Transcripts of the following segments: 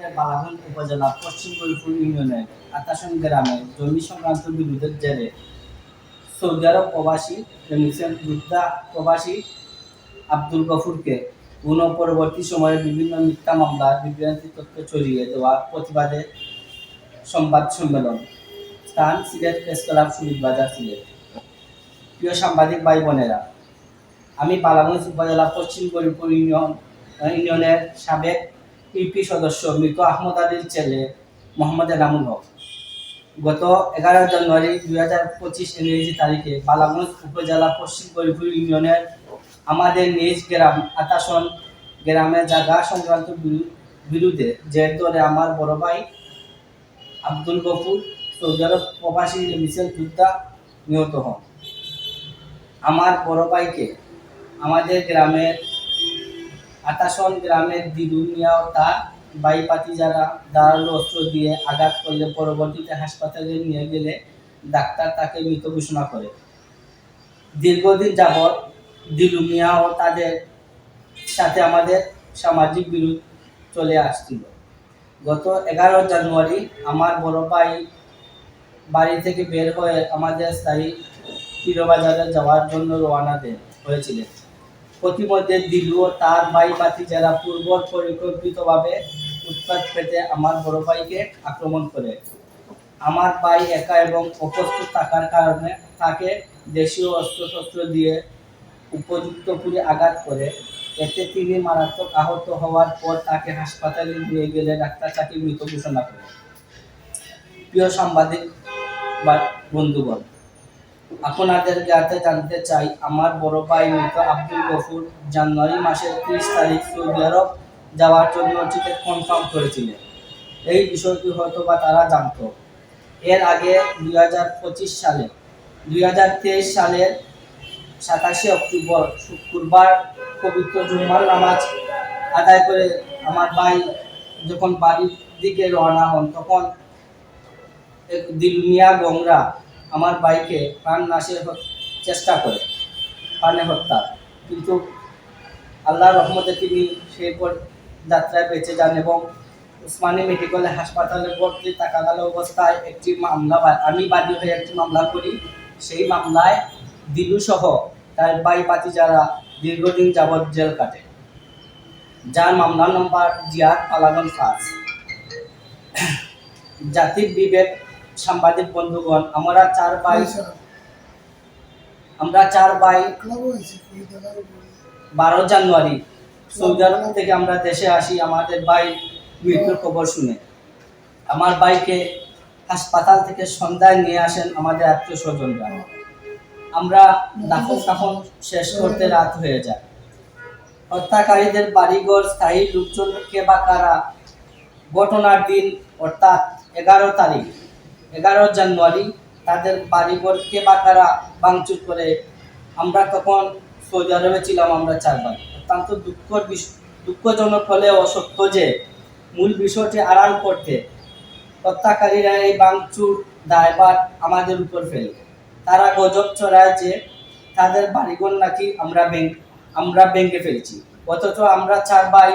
থেকে বালাগঞ্জ উপজেলা পশ্চিম গরিপুর ইউনিয়নের আতাসন গ্রামে জমি সংক্রান্ত বিরোধের জেরে সৌদি আরব প্রবাসী যোদ্ধা প্রবাসী আব্দুল গফুরকে পরবর্তী সময়ে বিভিন্ন মিথ্যা মামলার বিভ্রান্তি তথ্য ছড়িয়ে দেওয়ার প্রতিবাদে সংবাদ সম্মেলন। স্থান সিলেট প্রেস ক্লাব, শহীদ বাজার, সিলেট। প্রিয় সাংবাদিক ভাই বোনেরা, আমি বালাগঞ্জ উপজেলা পশ্চিম গরিপুর ইউনিয়নের সাবেক ইউপি সদস্য মৃত আহমদ আলীর ছেলে মোহাম্মদ এনামুল হক গত 11 জানুয়ারি 2025 ইংরেজি তারিখে বালাগঞ্জ উপজেলা পশ্চিম গরিপুর ইউনিয়নের আমাদের নিজ গ্রাম আতাসন গ্রামে জায়গা সংক্রান্ত বিরুদ্ধে জের ধরে আমার বড় ভাই আব্দুল গফুর সৌদি আরব প্রবাসী মিছিল যোদ্ধা নিহত হন। আমার বড় ভাইকে আমাদের গ্রামের আতাসন গ্রামের দিদু মিয়া ও তার বাইপাতি যারা ধারালো অস্ত্র দিয়ে আঘাত করলে পরবর্তীতে হাসপাতালে নিয়ে গেলে ডাক্তার তাকে মৃত ঘোষণা করে। দীর্ঘদিন যাবৎ দিলু মিয়া ও তাদের সাথে আমাদের সামাজিক বিরোধ চলে আসছিল। গত 11 জানুয়ারি আমার বড় ভাই বাড়ি থেকে বের হয়ে আমাদের স্থায়ী পীরবাজারে যাওয়ার জন্য রওনা হয়েছিলেন। প্রতিমধ্যে দিলু ও তার বাইপাতি যারা পূর্ব পরিকল্পিতভাবে উৎপাত পেতে আমার বড় ভাইকে আক্রমণ করে। আমার ভাই একা এবং অপ্রস্তুত থাকার কারণে তাকে দেশীয় অস্ত্রশস্ত্র দিয়ে উপযুক্ত করে আঘাত করে। এতে তিনি মারাত্মক আহত হওয়ার পর তাকে হাসপাতালে নিয়ে গেলে ডাক্তার তাকে মৃত ঘোষণা করে। প্রিয় সাংবাদিক বা বন্ধুগণ, আপনাদের কাছে জানতে চাই, আমার বড় ভাই মৃত আব্দুল গফুর জানুয়ারি মাসের 30 তারিখ সৌদি আরব যাওয়ার জন্য টিকিট কনফার্ম করেছিলেন। এই বিষয়টি হয়তো বা তারা জানত। এর আগে 2023 সালের 27 অক্টোবর শুক্রবার পবিত্র জুম্মার নামাজ আদায় করে আমার ভাই যখন বাড়ির দিকে রওনা হন, তখন দিলমিয়া গংরা আমার ভাইকে প্রাণ নাশের চেষ্টা করে, প্রাণে হত্যা, কিন্তু আল্লাহর রহমতে তিনি সেই যাত্রায় বেঁচে যান এবং উসমানী মেডিকেল হাসপাতালে ভর্তি থাকাকালীন অবস্থায় একটি মামলা আমি বাদী হয়ে একটি মামলা করি। সেই মামলায় দিলু সহ তার বাইপাতি যারা দীর্ঘদিন যাবৎ জেল কাটে, যার মামলা নম্বর জিয়াদ পালাগন 5। জাতির বিবেক সাংবাদিক বন্ধুগণ, আমরা চার ভাই 12 জানুয়ারি সৌদি আরব থেকে আমরা দেশে আসি আমাদের ভাই মৃত্যুর খবর শুনে। আমার ভাইকে হাসপাতাল থেকে সন্ধ্যায় নিয়ে আসেন আমাদের আত্মীয় স্বজনরা। আমরা দাফন শেষ করতে রাত হয়ে যায়। হত্যাকারীদের বাড়িঘর, স্থায়ী লোকজন কে বা কারা ঘটনার দিন অর্থাৎ 11 জানুয়ারি তাদের বাড়িঘর কে বা কারা ভাঙচুর করে। আমরা তখন সৌদি আরবে ছিলাম, আমরা 4 ভাই। অত্যন্ত দুঃখজনক হলেও সত্য যে মূল বিষয়টি আড়াল করতে হত্যাকারীরা এই ভাঙচুর দায়ভার আমাদের উপর ফেলে। তারা গজব ছড়ায় যে তাদের বাড়িঘর নাকি আমরা ভেঙে ফেলছি, অথচ আমরা 4 ভাই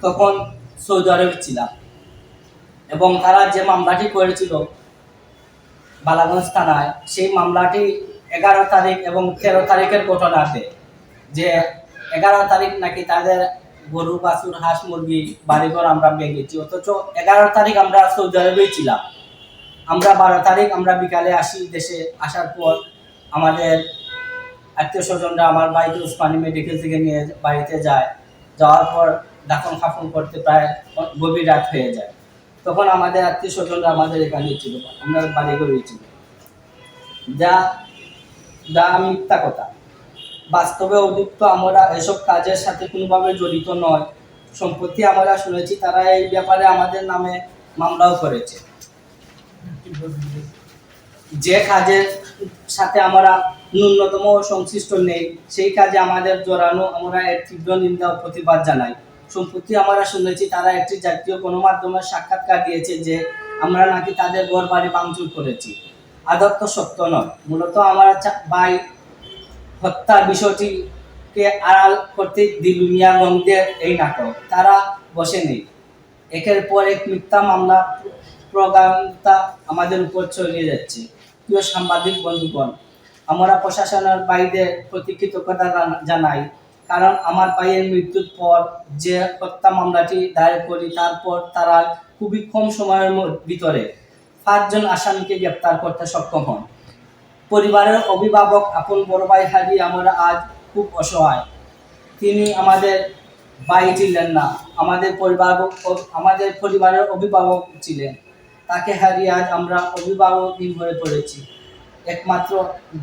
তখন সৌদি আরবে ছিলাম। এবং তারা যে মামলাটি করেছিল বালাগঞ্জ থানায়, সেই মামলাটি 11 তারিখ এবং 13 তারিখের ঘটনাতে, যে 11 তারিখ নাকি তাদের গরু, বাছুর, হাঁস, মুরগি বাড়িঘর আমরা ভেঙেছি, অথচ 11 তারিখ আমরা সৌদি আরবেই ছিলাম। আমরা 12 তারিখ আমরা বিকালে আসি। দেশে আসার পর আমাদের আত্মীয় স্বজনরা আমার ভাইকে উসমানী মেডিকেল থেকে নিয়ে বাড়িতে যায়। যাওয়ার পর দাফন খাফন করতে প্রায় গভীর রাত হয়ে যায়। তখন আমাদের আত্মীয় স্বজনরা আমাদের এখানে ছিল, আমরা বাড়ি ঘরেই ছিল, যা মিথ্যা কথা। বাস্তবে অভিযুক্ত আমরা এসব কাজের সাথে কোনোভাবে জড়িত নয়। সম্প্রতি আমরা শুনেছি তারা এই ব্যাপারে আমাদের নামে মামলাও করেছে। যে কাজের সাথে আমরা ন্যূনতম সংশ্লিষ্ট নেই, সেই কাজে আমাদের জড়ানো, আমরা এর তীব্র নিন্দা ও প্রতিবাদ জানাই। সম্প্রতি আমরা শুনেছি তারা একটি জাতীয় গণমাধ্যমের সাক্ষাৎকার দিয়েছে যে আমরা নাকি তাদের ঘর বাড়ি ভাঙচুর করেছি। আদত্ত সত্য নয়। মূলত আমরা ভাই হত্যার বিষয়টিকে আড়াল করতে দিলু মিয়া গঙ্গের এই নাটক। তারা বসে নেই, একের পর এক মিথ্যা মামলা প্রগামতা আমাদের উপর চলে যাচ্ছে। প্রিয় সাংবাদিক বন্ধুগণ, আমরা প্রশাসনের বাইরের প্রতি কৃতজ্ঞতা জানাই, কারণ আমার ভাইয়ের মৃত্যুর পর যে হত্যা মামলাটি দায়ের করি, তারপর তারা খুবই কম সময়ের ভিতরে 5 জন আসামিকে গ্রেপ্তার করতে সক্ষম হন। পরিবারের অভিভাবক আপন বড় ভাই হারিয়ে আমরা আজ খুব অসহায়। তিনি আমাদের ভাই ছিলেন না, আমাদের পরিবারের অভিভাবক ছিলেন। তাকে হারিয়ে আজ আমরা অভিভাবকহীন হয়ে পড়েছি। একমাত্র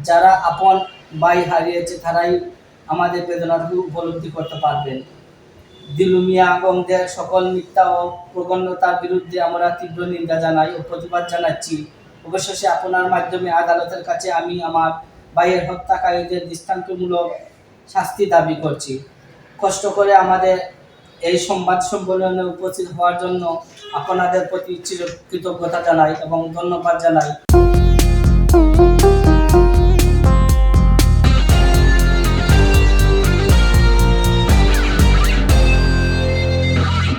যারা আপন ভাই হারিয়েছে তারাই আমাদের বেদনাটুকু উপলব্ধি করতে পারবেন। দিলু মিয়া গঙ্গের সকল মিথ্যা ও প্রগণ্যতার বিরুদ্ধে আমরা তীব্র নিন্দা জানাই ও প্রতিবাদ জানাচ্ছি। অবশেষে আপনার মাধ্যমে আদালতের কাছে আমি আমার ভাইয়ের হত্যাকারীদের দৃষ্টান্তমূলক শাস্তি দাবি করছি। কষ্ট করে আমাদের এই সংবাদ সম্মেলনে উপস্থিত হওয়ার জন্য আপনাদের প্রতি কৃতজ্ঞতা জানাই এবং ধন্যবাদ জানাই।